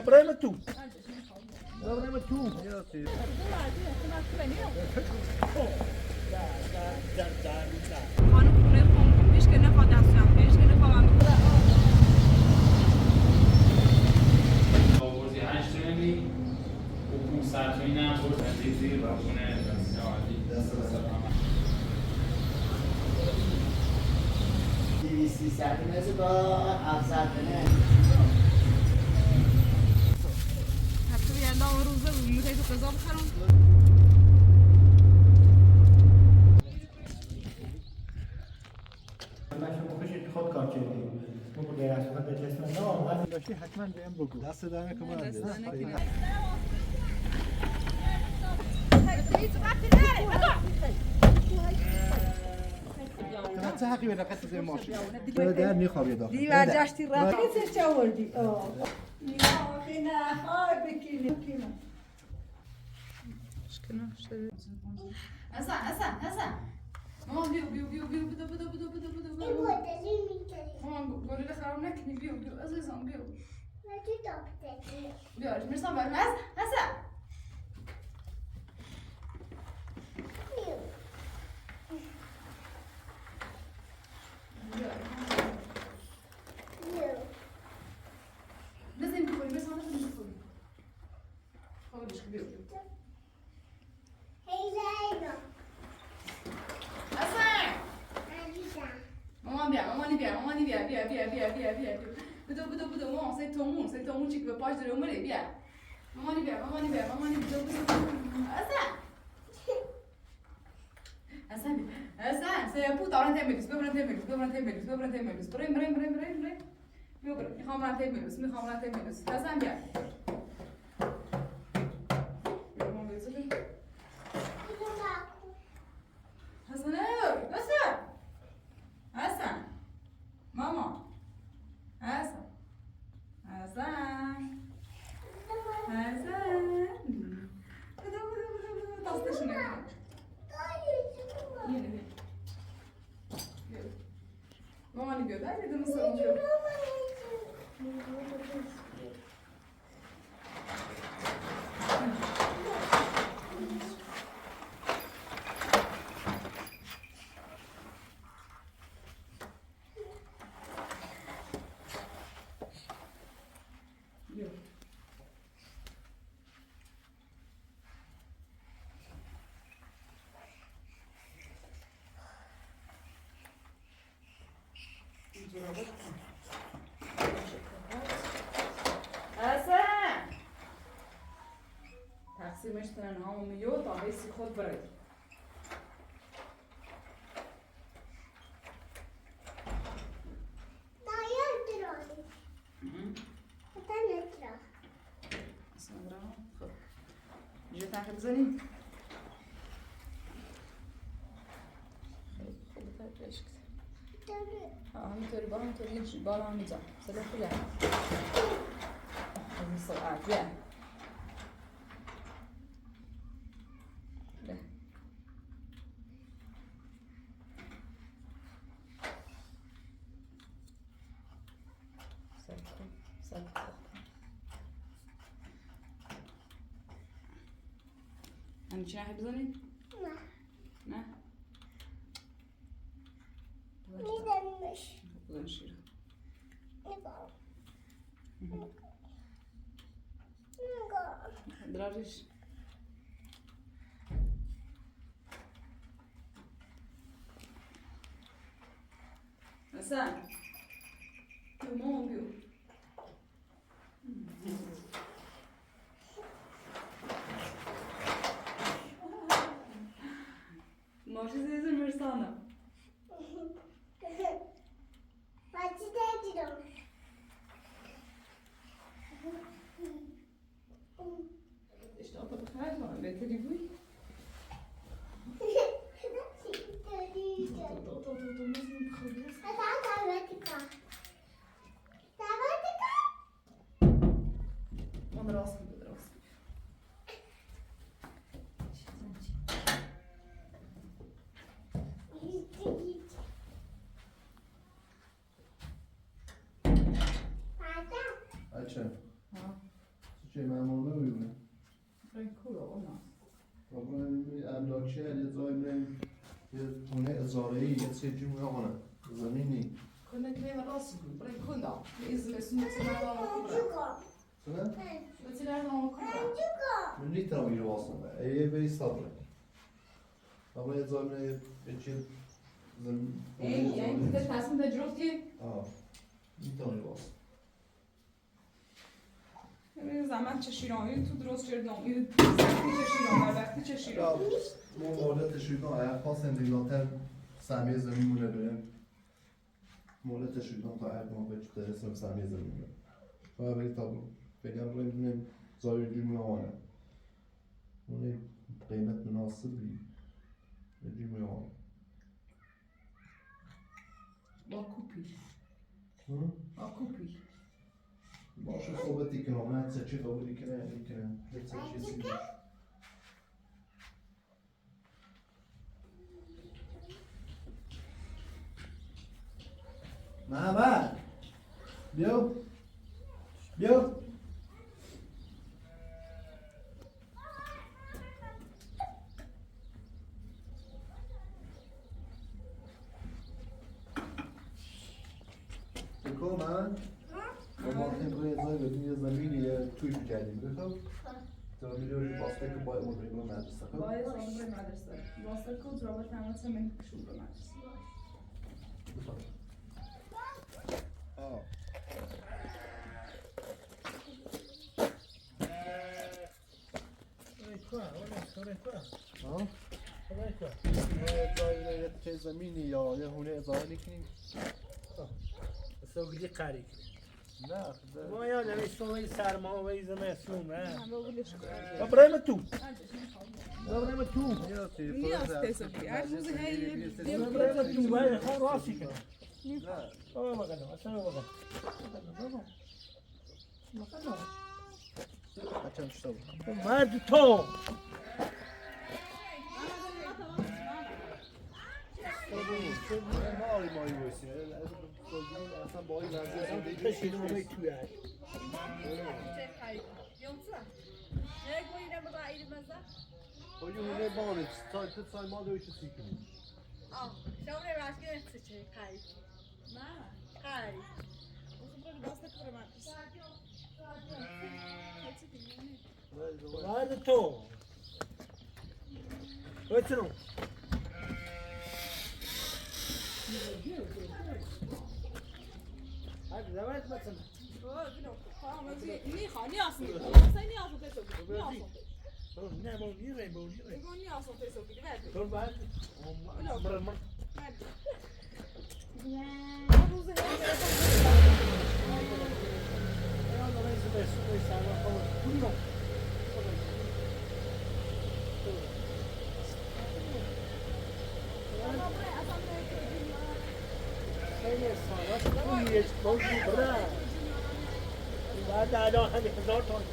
برای تو برای تو خانم خونه خون پیش که نخواد دستم پیش که نخواد آوردی 8 تومانی و 500 تومانی هم برد از زیر و خونه دست بسر 200 مثل با 700 نه حتی یه روزه بود میخوایی تو قضا بخرم شما خوشی خود کار کردیم ما با غیر از خود دلچسب نه داشتی حتما بهم بگو دست دارم که من چه حقی به نقص زیر ماشین در میخوابی داخل دیوار جاشتی رفتی چه آوردی یا خیلی خواه بکنی حسن مامان بیو بدو مامان گولی خراب نکنی بیو عزیزم بیو بیارش میرسم برم حسن لازم بخوري بس انا لازم بخوري خوريش كبير حسن مامانی بیا بدو مامان c'est ton mou tu peux pas je le بیا مامانی بیا حسن سيبو طبعا تملس بریم میخوام رم تملس حسن بیا حسن ماما حسن تاستشون نکنم مامانی بیاد بیاد مصرم بیاد حسن تقسیمش تنها و میو تا بیسی خود برای خب اینجا تنخه بزنیم خیلی خوب بهش همینطوری بالا هم میزن صدا خوبه این سرعت بیا همین چی نخی بزنید؟ نه بزن شیر درارش حسن بیو مامان بیو ماشی زیزه مرسانه اشتاق بخیر کنم بهتری بوی باشه یه جای من یه خونه اجاره‌ای یه چیزی می‌کنه زمینی كنا كلمة راسي بري كنا إذا اسمه تسمع نه بتلاقي كنا من نمیتونم اینو واسه یه بری صبر اما یه جای من یه چیز إيه يعني أنت تصميم تجربتي میتونم اینو واسه زمان چشیرانی تو درست کردم این وقتی چشیران وقتی چشیران ما مولد شدن اگر خواستن دیگرانتر سهمیه زمین مونه بریم مولد شدن تا هر ما به درستم سهمیه زمین مونه و بری تا بگم روی بینیم زایر جمعه آنه اونه قیمت مناسبی به جمعه آنه با کوپی با کوپی باشه صحبتی کنم نه چه چی قبولی کنه میکنه چه چیزی باشه محمد بیا بیا بکن من ما امروز یه جایی بدیم یه زمینی یه توی بکردیم بکن تا میلیون باسته که باید ما بریم مدرسه خب باید صبح به مدرسه واسه کد رابط تماس من شروع به مدرسه یه جایی یه چه زمینی یا یه هونه اضافه نکنیم سوگلی قری نه ما یادم این سرما و این زمستون نه بقولش و برای تو برای تو نیاز تسوی هر روز هی برای تو برای خون راستی کنم بابا بگم اصلا بگم بچم شتا بود مرد تو ماری ماری بایستی اصلا با این وضعیت زندگی کشید اومه توی هر خیلی هونه بانه تا ما دوی چه سیکنیم مرد تو بچنو هر زمان مثلا نه ما نیریم با نیریم تو بعد مرمر بعد الان همین 1000 تومان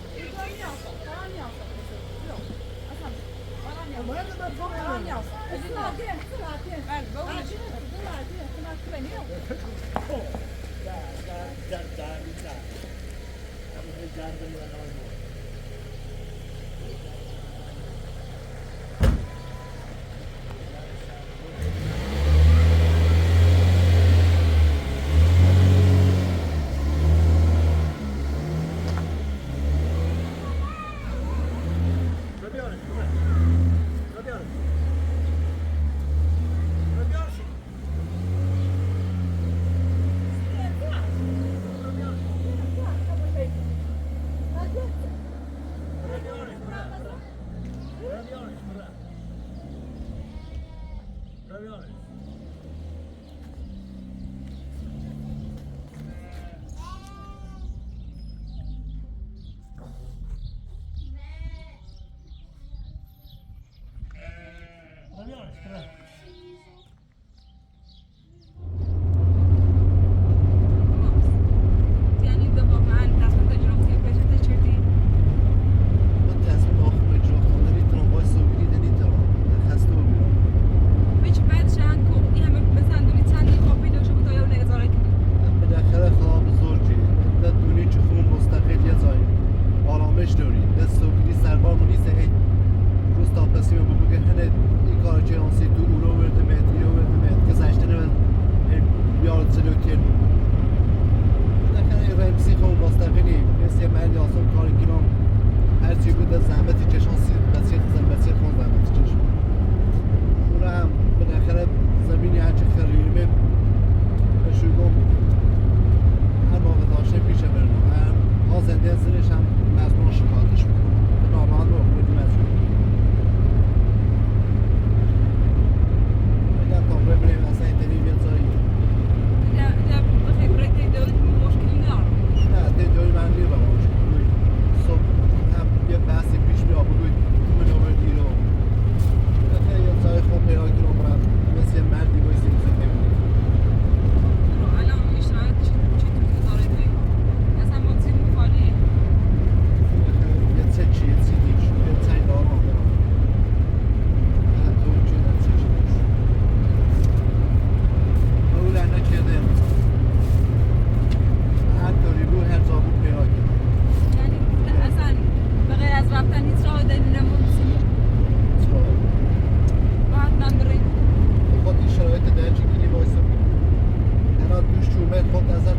باید خود اصلا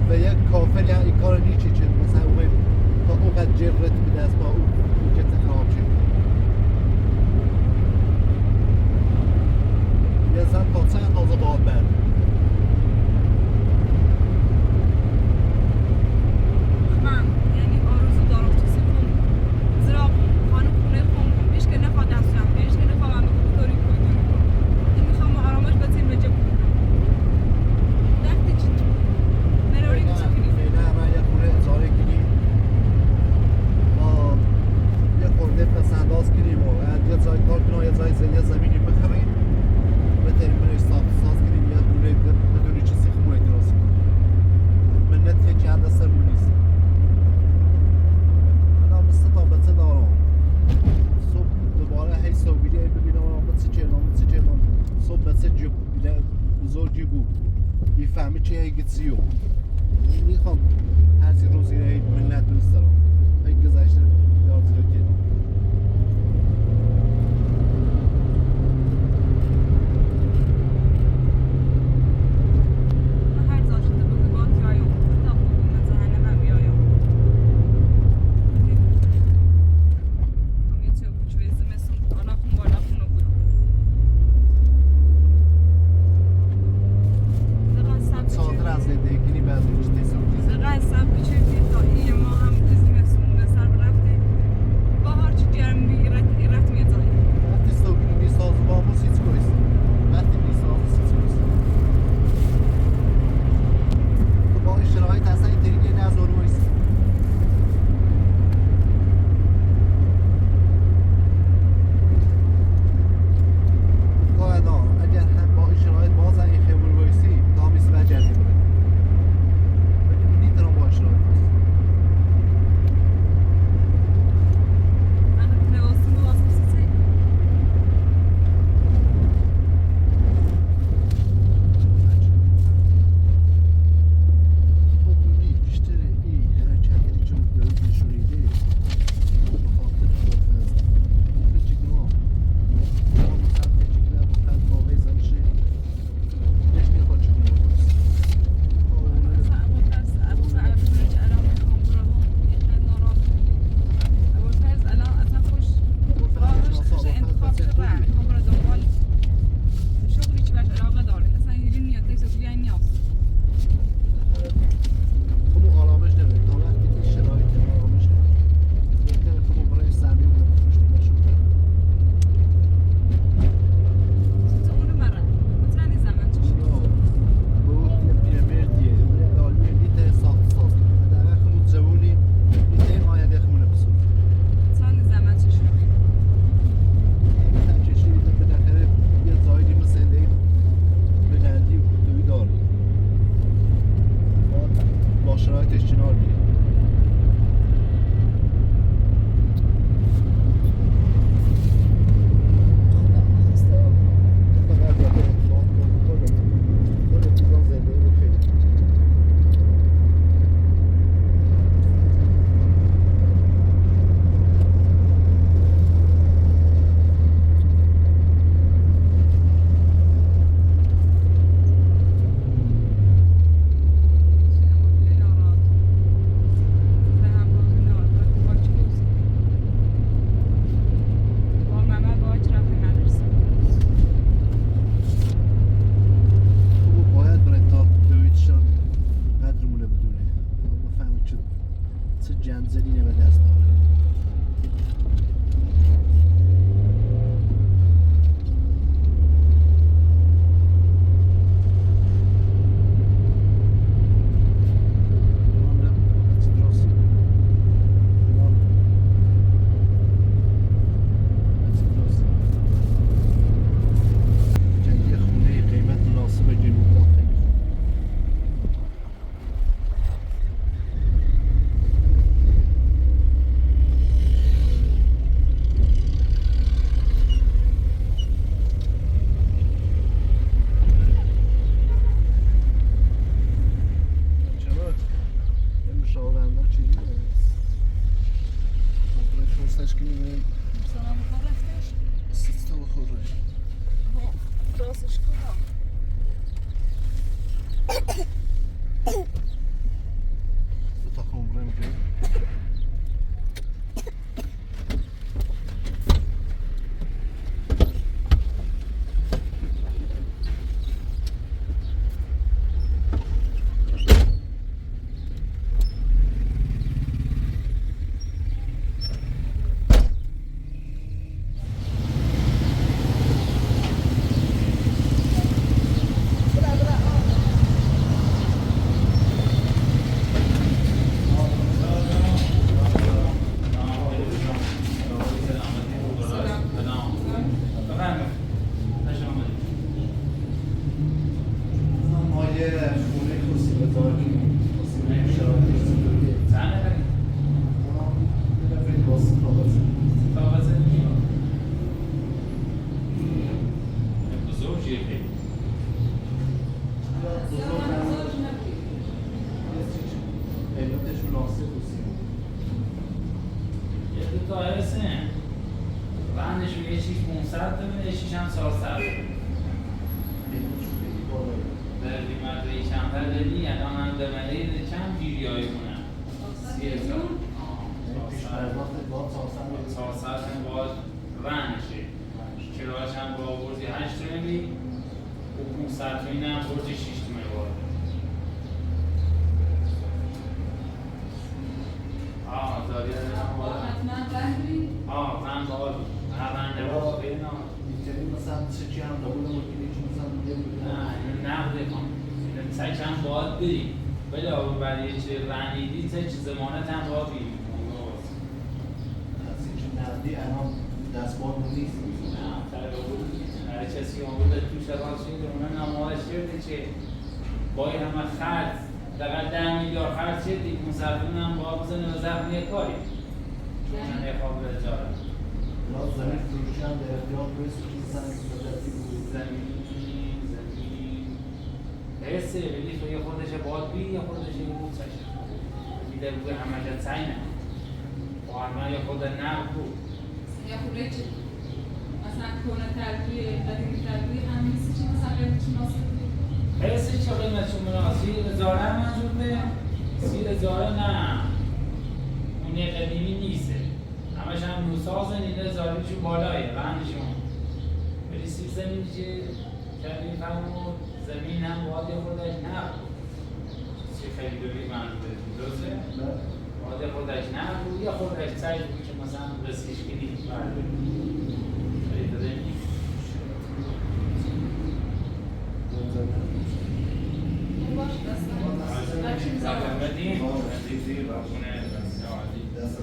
به یک کافر یا این کار نیچی چه مثلا اون تا اونقدر جبرت میده از با اون جت خراب شد یه زن تا چند تازه باید برد من یعنی آرزو دارم تو سکون زیرا خانم خونه خونم پیش که نخواد دستم پیش که نخواد من بکنم این میخوام آرامش بتیم به جب وقتی چی مروری میشه کنی فعلا من یه خونه اجاره کنیم یه خورده پس انداز کنیم و یه جای کار کنیم یه زمینی بخریم بتریم برش ساز کنیم یه خونه بدونی چیزی خونه درست کنیم منت که چند دستر نیست من بسته تا بسته دارم صبح دوباره هی صبح بیده ببینم بسته چهلان صبح بسته جب بیده بزرگ جبو بیفهمی چه هی گتسیو میخوام هر سی روزی هی منت دوست دارم هی گذشته یاد رو کنم هر زاشته بگو با تیایم تا بگو من زهنم هم بیایم هم یه تیو بچوی زمستون آنا خون بالا خونو بود ساعتر از زندگی بعد هیچ تیسم قسم بچوی تا این ما هم زمستون به سر رفته بهار چی گرم بی ایرت میزنی وقتی صبحی میساز با همون سیچ کویست وقتی میساز سیچ کویست تو با این شرایط اصلا این طریقی نزار بایست قاعدا اگر هم با این شرایط بازن این خیبور بایستی تا هم ایسی بجردی بره ولی نیترم با این شرایط بایست من نوستم به واسم سیسی خودونی بیشتر این حرکتی چون دارید نشونیده بخاطر خودفز فکر کنم ما مثلا فکر کنم بخاطر باقی زمشه نشتی خود چکنم بایست ابو سعد فرج الان میخوام برام یه ناراحت ابو فرز الان اصلا خوش راهش انتخاب شده میخوام برم دنبال شغلی که بهش علاقه داره اصلا یه نیت نیست بیای نیاز خب آرامش نمید تا وقتی که شرایط آرامش نمید بهتره خب برای سمی اون خوش باشون تو اونو مرا مطمئنی زمان چشم بود یه پیرمردیه اون دالمیه لیتر ساخت ساز کنه در وقت خمود جوونی لیتر آینده خمونه بسود مطمئنی زمان چشم این تنکشی لیتر به داخل یه زایدی مثل این بلندی و کتوی داری با شرایطش کنار بیه فقط باید اطلاع کل چیزان زندگی رو خیلی خوب باید برای تا دویدشان قدرمونه بدونه بفهمه چه جنزلینه به دست داره یه خونه قیمت مناسب جنوب داخلی تا خمره میگه با این همه خرج دقیقا 10 میلیارد خرج شد دیگه اون سرطان هم باید بزنه و زخم یک کاری چون اخواب به اجاره زمین فروشی هم به اختیار برسه که زمین صدتی بود زمین حسه ولی تو یه خودش باید بی یه خودش یه بود سشه میده بوده همه جد سعی نه بارما یه خود نقل بود یا خوله چه؟ مثلا کنه تربیه قدیمی تربیه هم نیست چی مثلا قیمتش مناسب بود؟ حسه چه قیمتش مناسب؟ 30,000 منظور به 30,000 نه اون یه قدیمی نیسته همش هم نوساز نیده زاریشون بالایه بندشون ولی سیب زمین که کردیم فرمود زمین هم باید یه خودش نقل چه خیلی دوری منظور درسته؟ باید یه خودش نقل بود یه خودش سعی بود که مثلا رسیش کنی برده خیلی داده نیم باش دستم بچین زبان بدیم عزیزی و خونه عالی دست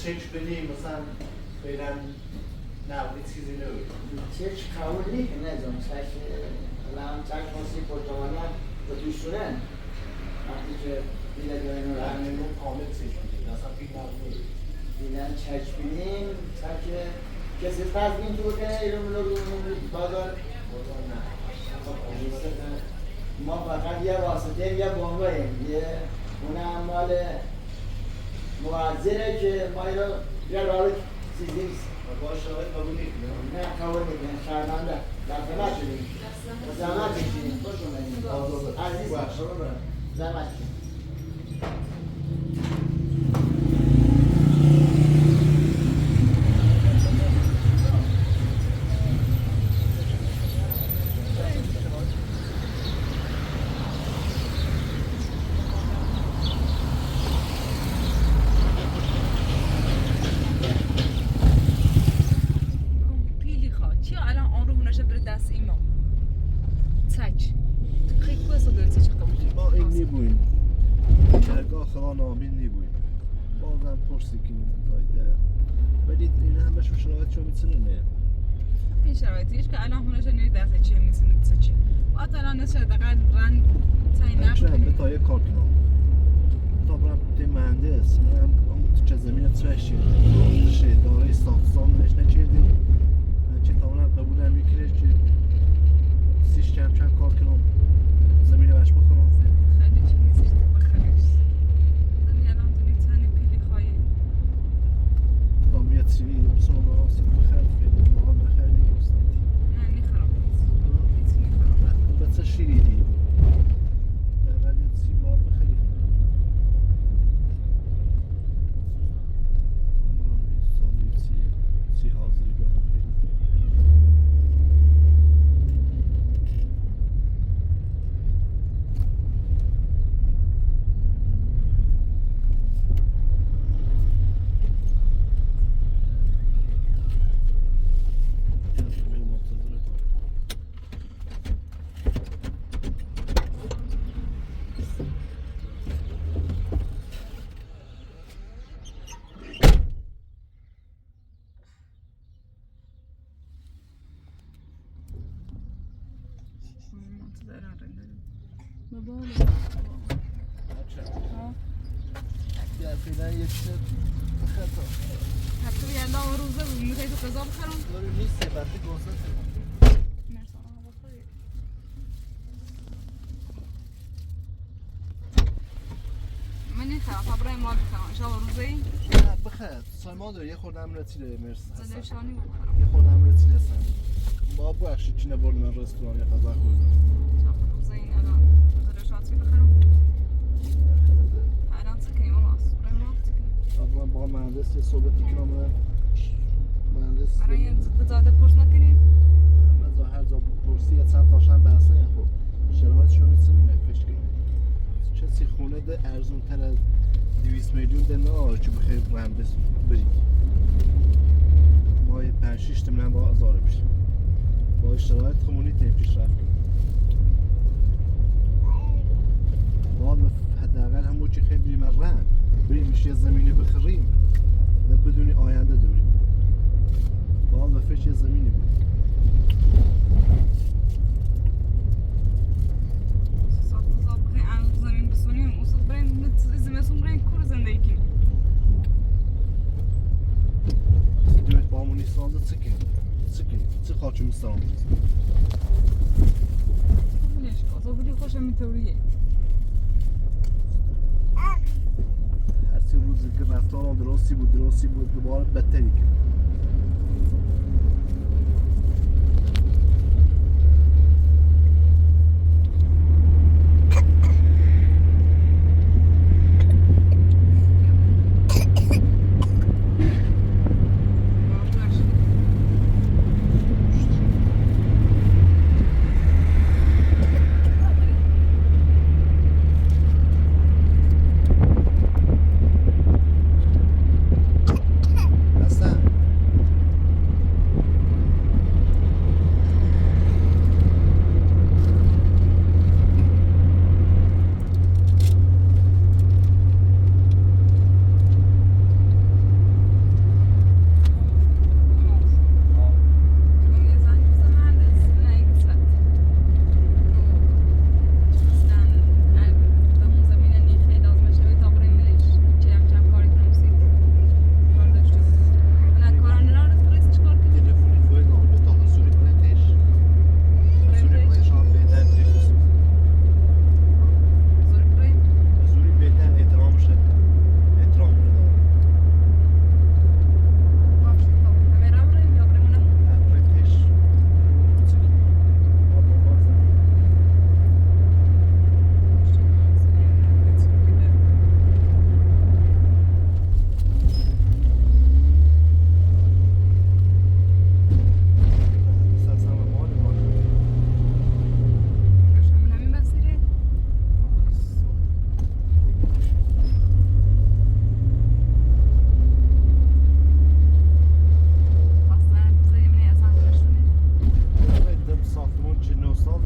چک بدیم مثلا فعلا نه چیزی نبود چک قبول نیست نه جان چک الان چک واسه پرتغالی هم با دوستونه وقتی که دیگه اینو رنگمون کامل چک بدیم اصلا فیلم نبود دیدن چک بدیم چک کسی تضمین تو که ایران رو بازار ما فقط یه واسطه یه بانگاییم یه اونم مال موزره که ما رو یه راه چیزی باش آقای قبول نیست نه قبول میکنه شرمنده دفعه نشدیم زحمت کشیدیم خوش اومدیم عزیز زحمت کشیدیم پیلی خواه چی الان آن رو هنشه بره دست ایمان تک خیلی کوه داری چه قبول ما این نیبویم درگاه خدا نامین نیبویم بازم پرسی کنیم دایده ولی این همش شرایط چون میتونه نه این شرایطیش که الان هنشه نوی دست چیه میتونه چی باید الان نشه دقیقا رن تایی نکنم به نکنیم تا یه کار کنم تا برم تی مهندس منم تو چه زمین ترشی داشته داره ساختسان نوشته چیردی چه تاونم قبول هم میکنه که سیش کم کار کنم زمین وش بخورم خیلی چی نیستش بخریش زمین الان دونی تنی پیلی خواهی تا میاد سیری بسان براستی بخرد فیلی ما هم بخردی بستانتی نه نیخرام نیست نیخرام بچه شیری دی در یه سی بار بخری ساندویچی سی حاضری کنم خیلی بابا یا فعلا یه چیز خطا حتی یه اندام روزه بود میخوایی تو قضا بخرم داری نیست بعدی گوسته مرسان آقا بخوری من نیخرم فبرای مال بخرم انشاءالله روزه ای نه بخیر سایمان داره یه خوردم رتیله مرسی زده هستم شانی بخرم یه خوردم رتیله هستم با بخشی چی نبردم من رستوران یه غذا خوردم انشاءالله روزه این الان زده شاتی بخرم الان تکنیم اما برای ما تکنیم من با مهندس یه صحبت کنم مهندس برای یه بزاده پرس نکنیم من هر جا پرسی یه چند تاشن بحثه یا خب شرایطشو میتونی نفش کنیم چه خونه ده ارزون تر از 200 میلیون ده نه چه بخیر مهندس برید ما یه 5-6 تمنن با هزاره بشیم با شرایط خمونی تیم پیش رفت باید حداقل همون چی خیلی بریم رن بریم میشه زمینی بخریم و بدونی آینده داریم باید و فش یه زمینی بود ساعت بزاد بخیر انو زمین بسونیم اصلا بریم زمستون بریم کور زندگی کنیم دوید با همونی سازه چکن چه خواهد چون مستان بلیش که بلی خوشم میتوریه هرچی روزی که رفتارم درستی بود دوباره بدتری کرد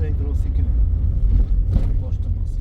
هی درستی کنه باش تماس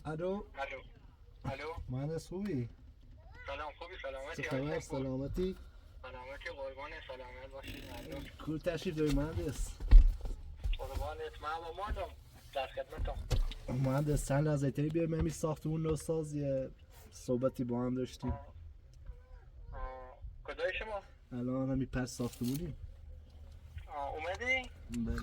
الو الو مهندس خوبی؟ سلام خوبی سلامتی چه خبر سلامتی؟ سلامتی قربان سلامت باشید مردم کل تشریف داری مهندس قربانت من با مادم در خدمتم مهندس چند لحظه تری بیایم همین ساختمون رو ساز یه صحبتی با هم داشتیم کجای شما؟ الان همین پس ساختمونیم اومدی؟ بله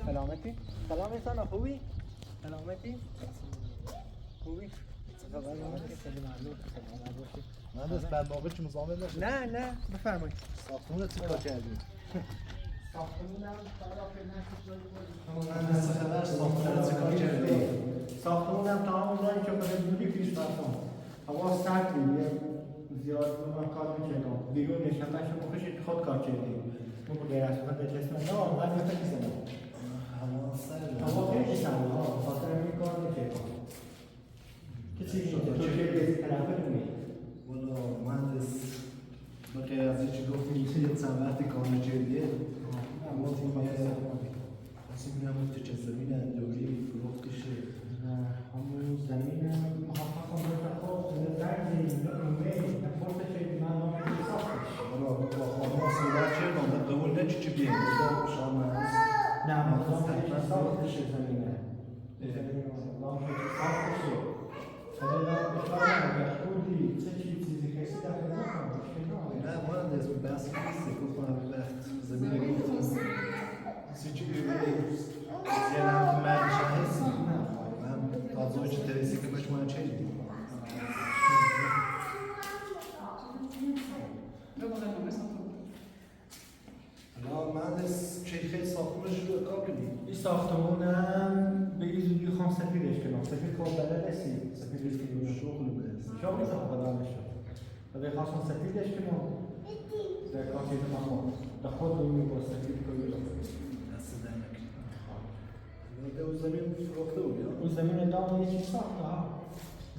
سلامتی؟ سلام انسان خوبی؟ سلامتی؟ خوبی؟ مهندس بعد موقع چه مزاحم نشد؟ نه بفرمایید. ساختمون رو چی کار کردیم؟ ساختمونم مهندس چه خبر ساختمون رو چی کار کردیم؟ ساختمونم تمام داری که خود بودی پیش رفتم. هوا سرد بود زیاد من کار میکردم. بیرون نشستم خوشی خود کار کردیم. من غیر از خود دلچسب نه من نمی‌تونم. هوا سرد هوا خیلی سرده ها. خاطر این کار میکردم. کسی تو چه بیزی طرف نمی؟ والا مهندس ما غیر از هیچی گفتیم یه چند وقتی کار کردیه اما تیم تصمیم می‌گیرم تو چه زمین دوری فروختشه همون زمین محقق هم بخواه زردی نمیه نفرت شدی من نمیه ساختش والا با خانم صحبت کردم و قبول نه چی بیه شما مهندس نه مردم که ساختش زمینه زمین ساختشه خیلی بخواه بخوردی چه چیزی کسی دفعه نکنه نه مهندس بحث نیست گفتم وقت زمین گفتم چی یه نمت مرد شهستی من تازه چه تریسی که بهش من چه دیدیم الان مهندس چه خیلی ساختمونش رو کار کنیم این ساختمونم به این زودی خواهم سفیدش کنم سفید کار بلد هستی سفیدش کنم شغل برس شغل خدا نشد ولی خواستم سفیدش کنم در کاری ما در خود رو با سفید کنیم دست در نکنیم اون زمین فروخته بود یا؟ اون زمین دام یه چیز ساخت ها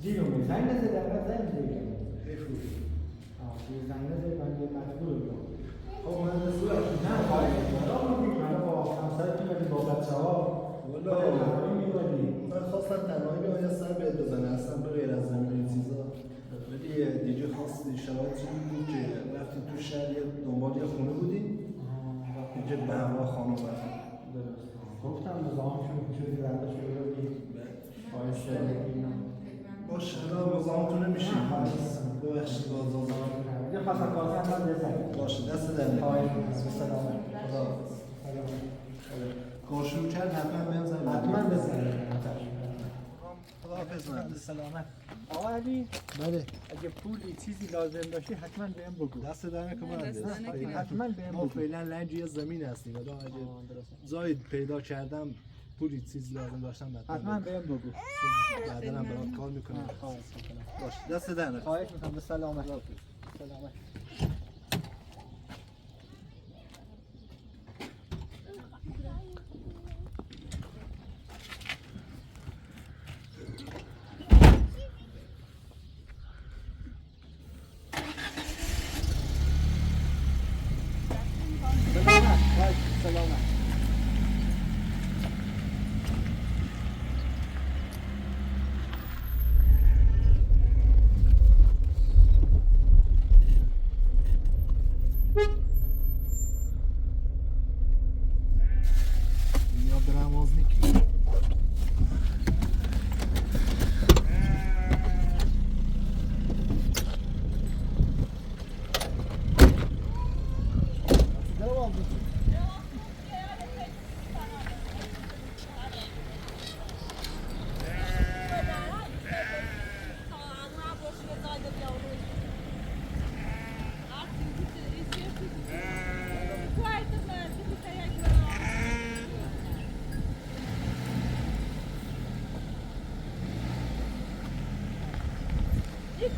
دیرو می زنگ نزده اول زنگ دیگه بفروش یه زنگ نزده من یه مجبور بودم خب مهندس نه باید من با همسر میبادی با بچه ها والا من خواستم تنهایی به آیا سر بهت بزنه اصلا به غیر از زمین این چیزا ولی دیگه خواستی شرایط چی بود که رفتیم تو شهر یه دنبال یه خونه بودیم اینجا به همراه خانم رفتیم گفتم نظامشون چیزی رنده شده بودی باید شده باشه الان مزاحمتون نمیشیم ببخشید بازازم یه خواستم کارت هم بزنید باشه دست در نکنید سلامت کار شروع کرد حتما بهم زنگ حتما بزنید خداحافظ مهندس سلامت آقا علی بله اگه پولی چیزی لازم داشتی حتما بهم بگو دست در نکن مهندس حتما بهم ما بگو فعلا لنج یه زمین هستیم الان اگه جایی پیدا کردم پولی چیزی لازم داشتم حتما بهم بگو بعدا هم برات کار میکنم خواهش میکنم باش دست در نکن خواهش میکنم به سلامت سلامت سلامت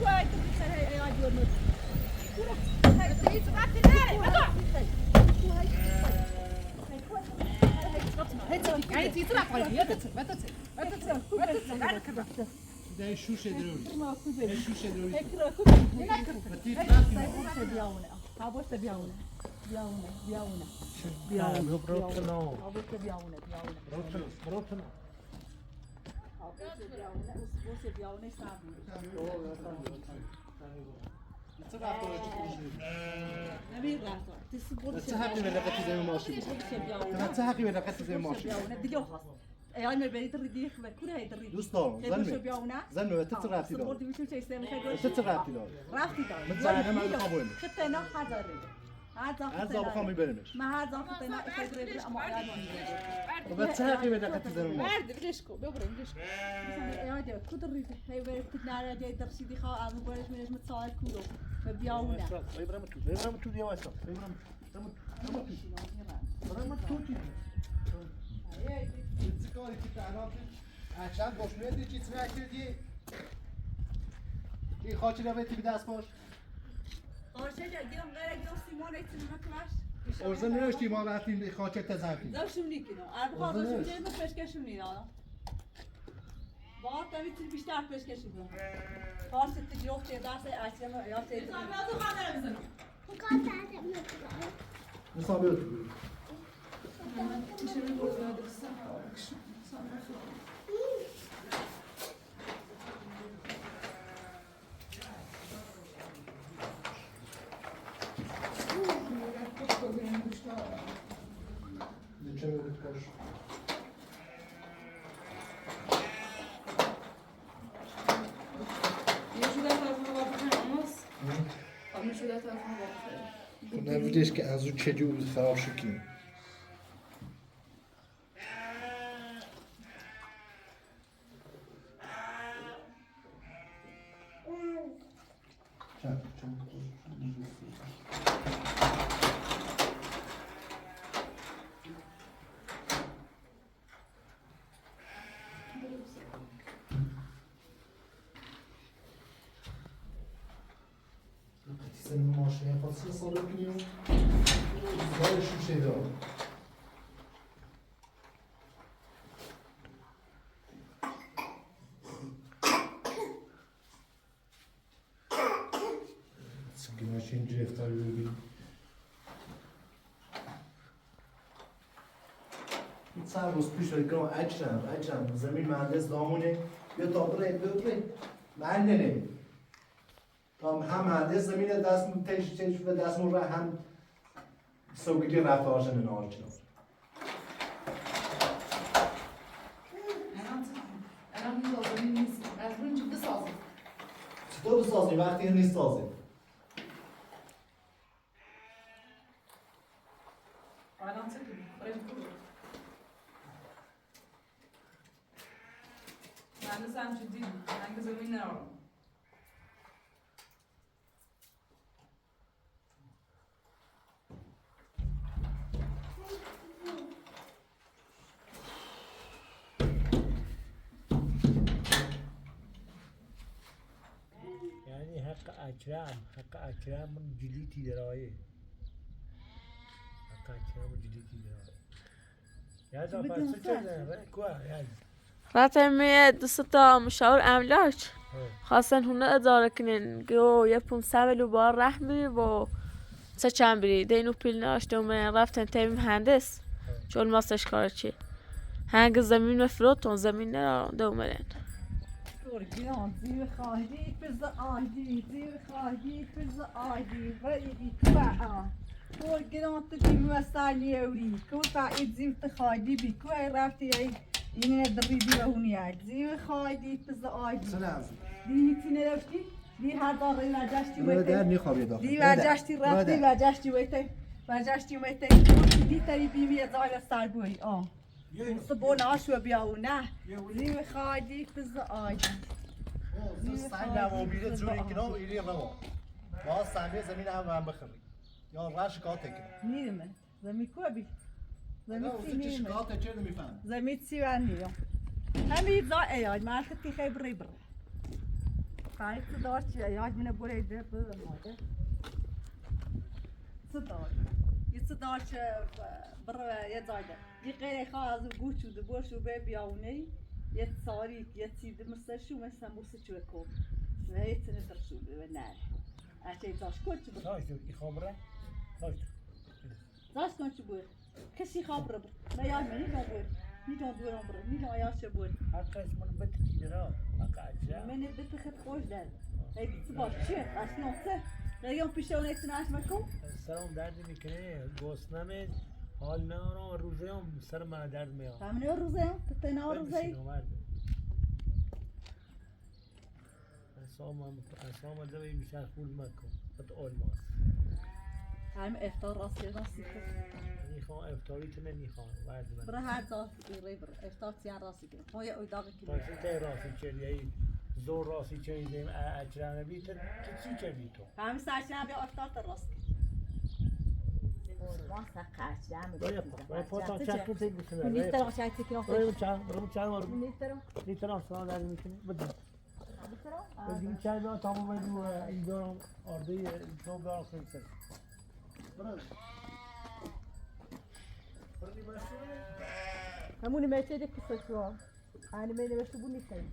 كويس تسري يا جورنال ده شوشه ضروري شوشه ضروري تسحقي من لقتي زي ما ماشي تسحقي من لقتي زي ما ماشي يعني ما بيت الرديخ كلها يدري دوستان زلمه تترافي دار تترافي دار رافتی دار متزعلة ما بخوابوني خطنا حذري هذا بخوام يبرمش ما هذا خطنا إخدري أما وبتسحقي من لقتي زي ما ماشي برد بلشكو ببرم بلشكو يا جا كدري هاي بيت كتنا جاي درسي دي خا أنا بقولش من اسمه تصال كورو مبيعونا يبرمتو دي واسع يبرمتو الذكاري كنت عراقي عشان باشونه دی چیز نکردی این خاطر رو بهتی بدست باش آرشه جا گیرم غیر گیرم سیمان ایتون مکمش ارزه نوشتی ما رفتیم خاطر تزرقی داشتم نیکنم عرب خواهداشم جرم پشکشم نیرانم باید تمیتون بیشتر پشکشم کنم خواست تجربه تیدرس اصلا یا تیدرس نصابه رو تو نمیدیش که از اون چجور خراب شکنی ماشین خاصی صادر کنیم دارش شوشه دار سکی ماشین جفتاری بگیم این چند روز پیش گرام اجرم زمین مهندس دامونه بیا تا بره مهندنه هم مهندس زمین دست تش و دست مون هم سوگیری رفت آرشن نهار کنار الان لازم نیست از اون چه بسازی چطور بسازی وقتی نیست سازی الان چه کنی برای کجا مهندس هم چه دیدی هنگ زمین نرارم حق اکرم جلیتی درایه حق اکرم جلیتی درایه یاد آفرسو چه کوه یاد راتمی دوستا مشاور املاک خواستن هونه اداره کنن گو یه 500 بار رحمی و چه چند بری دینو پیل ناشته اومدن رفتن تیم مهندس چون ماستش کار چی هنگ زمین مفروتون زمین نرانده اومدن گران زیر خواهدی پز آهدی زیر خواهدی پز آهدی ویدی توعا کور گران تجیم وستانی اوری کور فاید زیر تخواهدی بی کوه رفتی اینه دریدی و هونیاد زیر خواهدی پز آهدی دی تینه رفتی دی هر داره وجشتی ویته دی وجشتی رفتی وجشتی ویته دی تری بیوی زال سرگوی صبون عشوة بياونا زي خادي فز آدي سعی نوابیده جوری کنم ایری رو ما سعی زمین هم بخری یا راش کاته کنم نیرمه زمین کوبی زمین سی نیرمه کاته چه نمیفهم زمین سی و نیرم همین زا ایاد مرختی خیلی بری آفرین صدا چیه؟ یاد منه بره ده ماده صدا یه صدا چه بره یه زایده یه غیر خواه از گوش شده باشو به بیاونه یه ساری یه چیز مثل شو مثل موسی چوه کن و یه تنه ترشو به نره اچه ایتاش کن چه بره تاش دو ای خبره تاش زاش کن چه بره کسی خبره بره نه یاد منی نبره نیدان دوران بره نیدان آیاش چه بره حتی اسمون بده دیرا حقا عجب من بده خیلی خوش داره هیچ باش چیه؟ اصلا سه رایان پیشه اون ایتون اش مکن سرم درد میکنه گوسنمه حال نه روزه هم سر من درد میاد همینه روزه هم تتنا روزه اسام دوی بیشتر خول مکن بد آلماس هم افطار راستی میخوام افطاری تو نمیخوام ورد من برای هر جا ری بر افطار تیار راستی کنم خواهی اوی داغی کنم تاکسی تی راستی چلیه زور راستی چلیه اجرانه بی تو چی چلی تو همین سرچه هم بیا افطار تر راست باید پاتا چک کنی بسیار نیست را شاید تکنه باید چند وارد نیست را سال درد میکنه بده بگیم چند بار تمام این دارم آرده تو دارم خیلی سر همونی میشه دیگه کسا شو hani meni ve şu bu nikayı.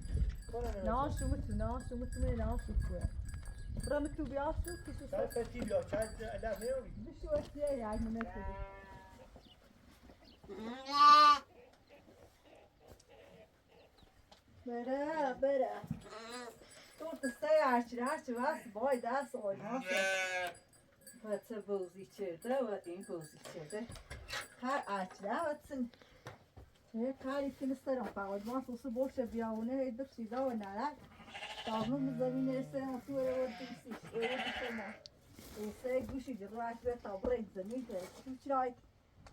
Ne aşımı tu, ne aşımı tu, ne aşımı tu. Buramı tu bir aşımı tu. Sen fetih ya, çay ala ne oluyor? Bir şu etiye yani ne dedi. Bera. Dur da stay arçı vas boy da soyma. Vatı buz içirdi, vatın buz içirdi. Her arçıda vatsın. کاری که نسترم فقط ما سوسو باشه بیاونه هیدر چیزا و نرک تابلون زمین استرم و تو رو دیسیش شما ایسه گوشی جو راک به تابر این زمین که تو چرای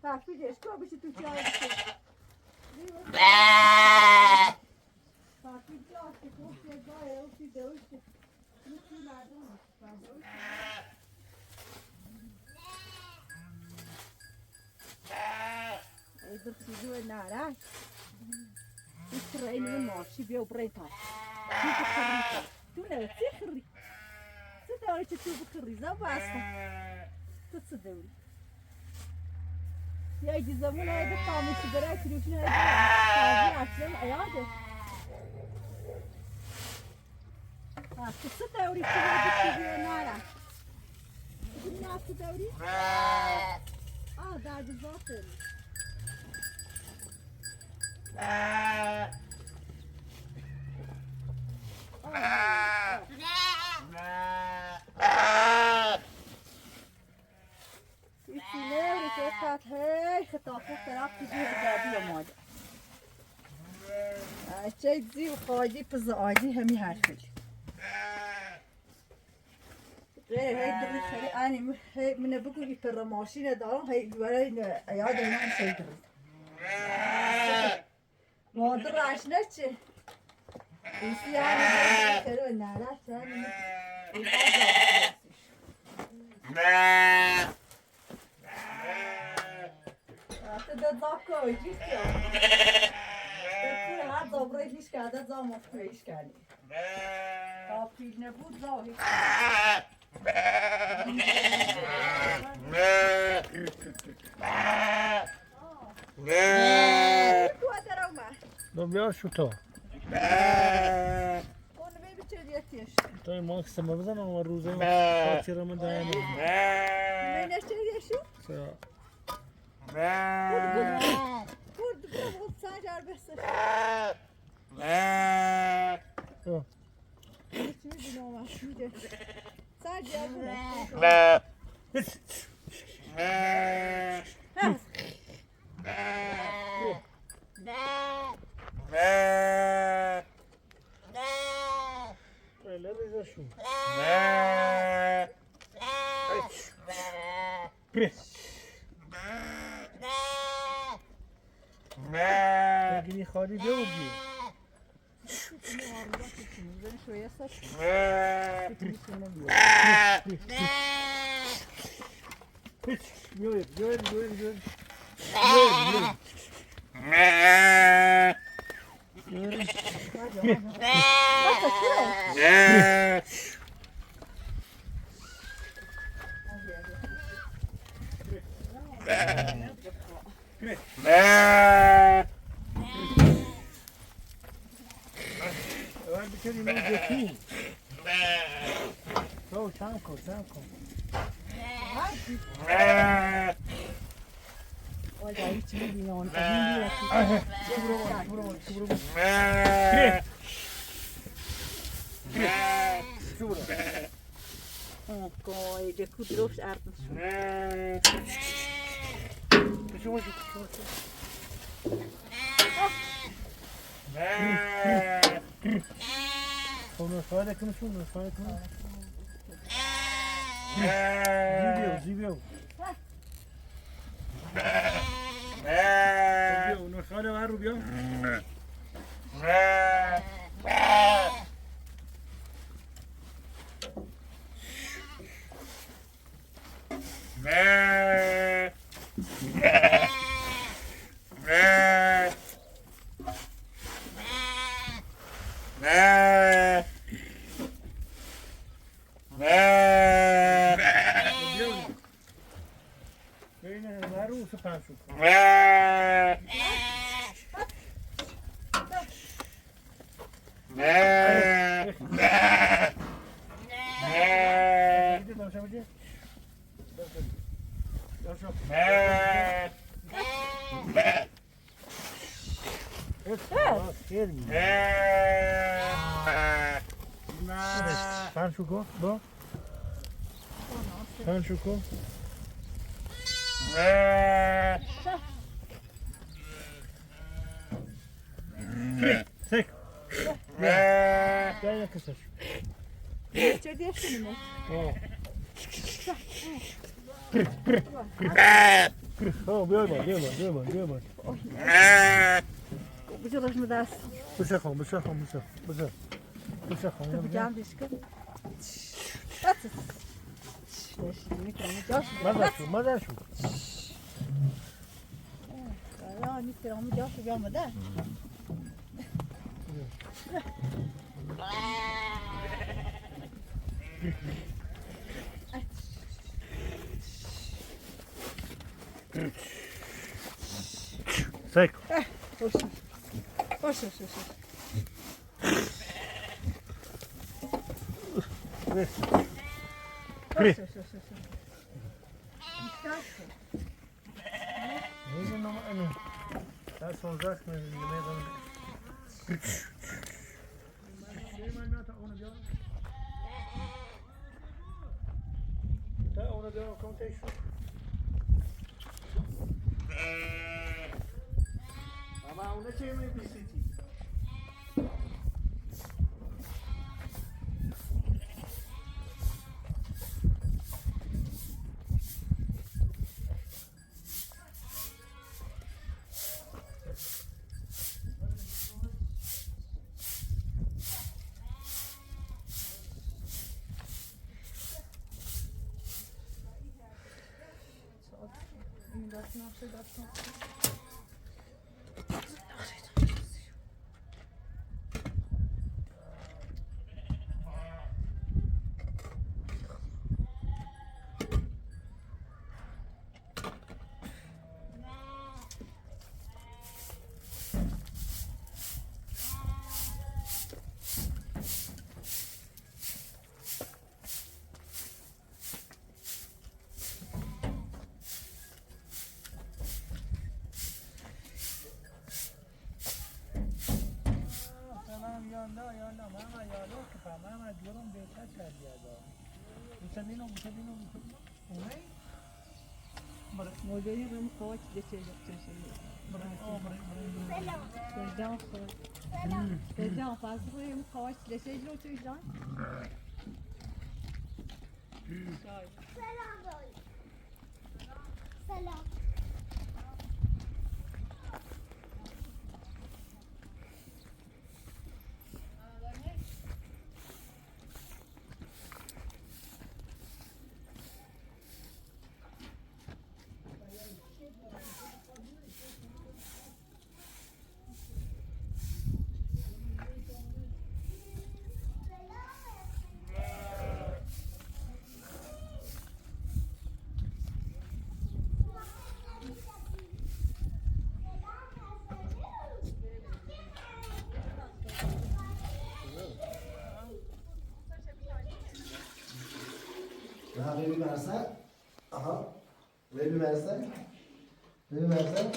تفیدش تو بشه تو چرای تفید جا که خوشی گاه اوشی دوشی نسی مردم ایدر چیزی و نرک این رأی ماشی بیا و برای تا تو بخری تو نه چی خری چه داری که تو بخری زباسته تو چه داری یا ایدی زمونه ایده کامیشی برای کلیوشی ایده کامی اصلا ایاده تو چه داری که بودی چیزی و نرک تو نه چه داری درد زاته سینه که فتحه خطافه طرف تجیه جابی آماده چه زی و خواهی پز آجی همی حرفی غیر هی دلی خیلی آنی منه بگو ای پر ماشین دارم هی برای یاد اینا شی درد مادر آشنا چه ایسی آنی خیلی ناراحت چنی ده داکو ایشیا هر دوباره هیچ کرده زام افکویش کردی تا پیل نبود زا هیچ بیار شو تو اون بی چه دیتیش تو ما کسی ما بزنم و روزه خاطر من دایم بینش چه دیشو kurdu bu sadece besle. Hiçbir gün olmaz şimdi. Sadece bu. Öyle bize şu. بگیری خالی بودی شویه سر بیاید باید بکنیم این جفی تو چند کن Olha aí, time não, não tá vindo de kudrof arten. Onu söyle kim şunu söyle kim. Zibio. Onu söyle var Rubio. Sen şuko, bu. Sen şuko. Sek. Gel yakışır. İçeride yaşıyor mu? Oh, buyurma. Bıcırış mı dersin? Bıçak. Yapacağım dişki. Atın. Madaşu. Ya nikramı yapıp yapmadı. Sek. Hoş. Sen soracak mı? Ona devam konteşti. Ama ona çevirmeyi bir seçeyim. Modeyi ben koç geçecek şimdi. Selam fazla benim koç geçecek oturacağım. Selam. نه غیبی مرسل آها غیبی مرسل غیبی مرسل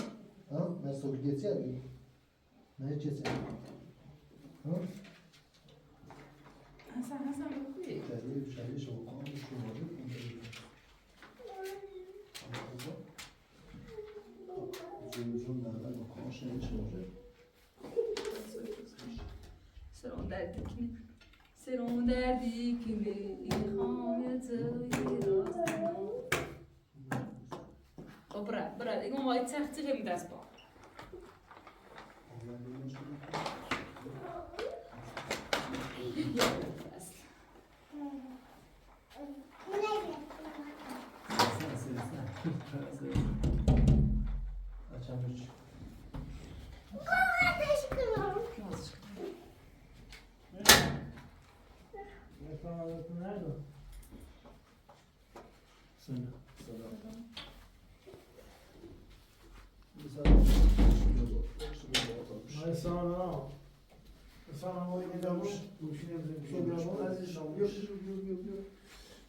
ها مرسل گیتی هستی نه چیزی ها حسن بخوی شدید شما کام شما زون نظر با کام شدید شما سرون دردی که این خامت برا دیگه ما باید تختی که دست با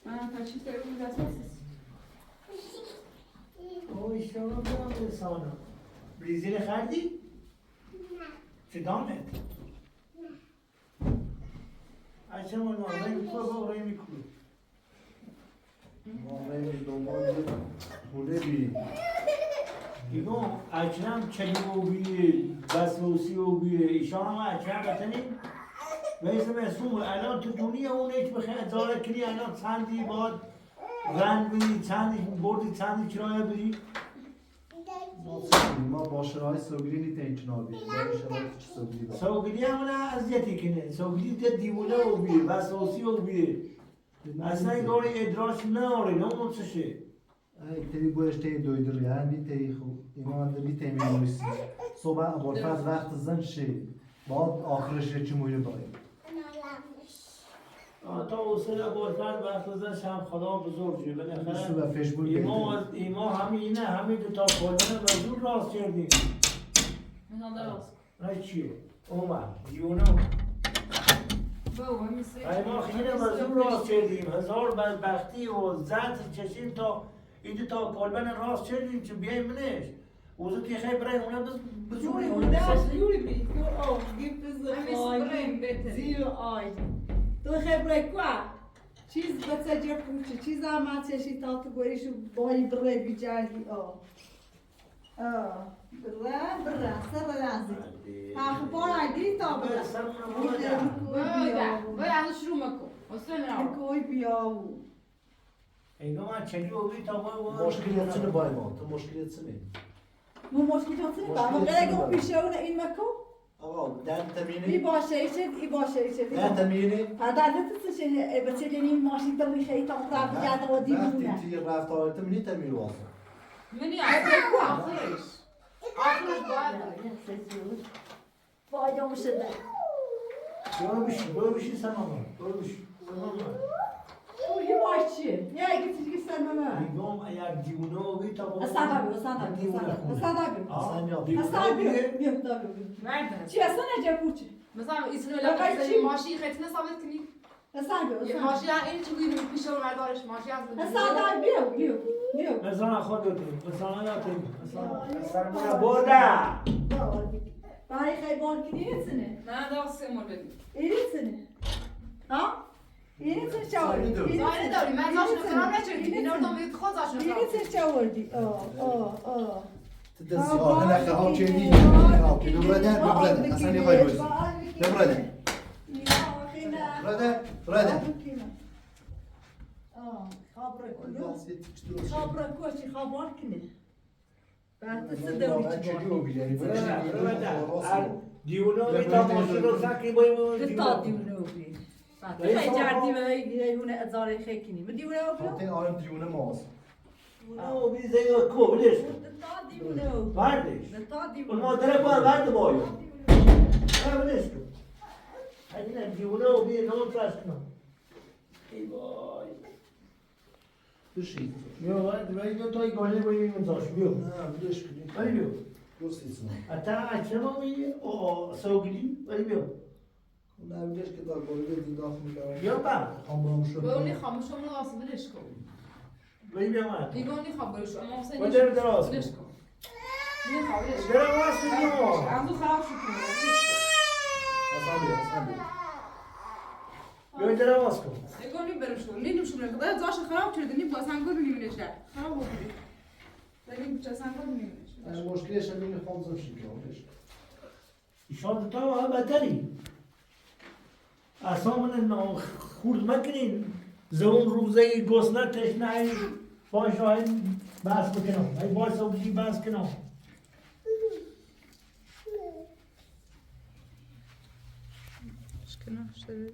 من پچی سرون دست بسیست اوه شما برام رسانه بریزیل خردی؟ نه چه دامت؟ اچه من آقای میکنه با آقای میکنه آقای دنبال پوله بی ایگو اچنم چلی او بیه بسوسی او بیه ایشان هم اچنم بتنی ویسه مسئول الان تو دنیا اون ایچ بخیر اداره کنی الان چندی باد رنگ بری چندی بردی چندی کرایه بری ما با شرایط سوگیری نیتیم چنار بیم با شرایط چه سوگیری دارم سوگیری همونه اذیتی کنه سوگیری که دیوونه او بیه بسوسی او بیه اصلا این داری ادراش ناره نمون چشه ای تری بوش تی دویدری هندی تی خو ایمان دلی تی میمویسی صبح ابوالفضل وقت زن شی بعد آخرش چی مویه باید تا اوصل ابوالفضل وقت زن شم خدا بزرگی نشو بالاخره به فیسبوک ایما همینه همین دو تا کلمه مزور راست کردیم میخوام دراز نه چیه؟ اومد یونو بابا میسی ایما خیلی مزور راست کردیم هزار بدبختی و زد چشیم تا این تا کلمه راست کردیم چه بیای منش اوزو که خیلی برای اونا بزوری Juri bit, oh, gibt es زیر آی تو خبره quoi چیز بسجه پوچه چیز هم چشی تا تو گوریشو بایی بره بیجردی بره سر رازی اخبار عدی تا بره باید شروع مکن اصلا کوی بیاو اینا من چلی اوی تا با مشکلیت چنه بای ما تو مشکلیت چنه مو مشکلیت هستی با ما قراره که پیشه اون این مکو آقا در ای تمینی باشه ای باشه در تمینی هدایت تسشه بچگی ماشین تو میخوای تا قرار بیاد و دیوونه وقتی تی رفت آره تمینی تمینی واسه منی آخرش باید باید شده برو بشی سماما برو بشی یه باشی یه اگه چیزی سنمه ایگام اگر دیونه اوی تا با استادابی چی اصلا نجا پوچه مثلا اسمه لقب ماشی خیتنا ثابت کنی استادابی ماشی این چه گویی پیش اون مردارش ماشی از استادابی بیو مثلا خود بودیم مثلا یادیم مثلا بودا برای خیبان کنی نیستنه نه داست مول بدیم این نیستنه ها این نیستنه چه آوردی زاری داری من زاشون خراب نچردی این اردام بید خود زاشون این خراب نیستنه چه آوردی تدزیاه نخه ها چه دی ببردن اصلا نخوای روزی ببردن خبره کوچی خبر کنه بعد دیونه اوی تا ماشین رو سکی بایم تا دیونه بی خیلی جردی به دیونه ازاره خیکنی به دیونه خاطر آرم دیونه ماست اوی زیاد کو بلش تا دیونه بردش تا اون دیونه مادره بار برد بایم بلش کن این دیونه اوی نام فرست کنم ای وای بشید بیا ولی دو تای گاله بایم منزاش بیا نه بلش کنید ولی بیا درست ایسونه اتا اچه ما بی سوگلی ولی بیا نمیدش که در بارید این داخل میکنم بیا با خامرام شد بونی خاموش رو آسیبش کن بیا ما دیگونی خاموش اما حسین با در دراز ولش کن نه خواهرش برم واسه عندو خراب شد بیا در آواز کن دیگونی برم شو لیدم شو برم خدا زاش خراب شد نی با سنگور نیمونش کرد خراب بود دیگه چه سنگور نیمونش مشکلش همین خامزم شد که ایشان تا هم بدتری اصلا من خورد مکنین زون روزه گسنه تشنه باش های بس بکنم های باش سبزی بس کنم مشکل نشده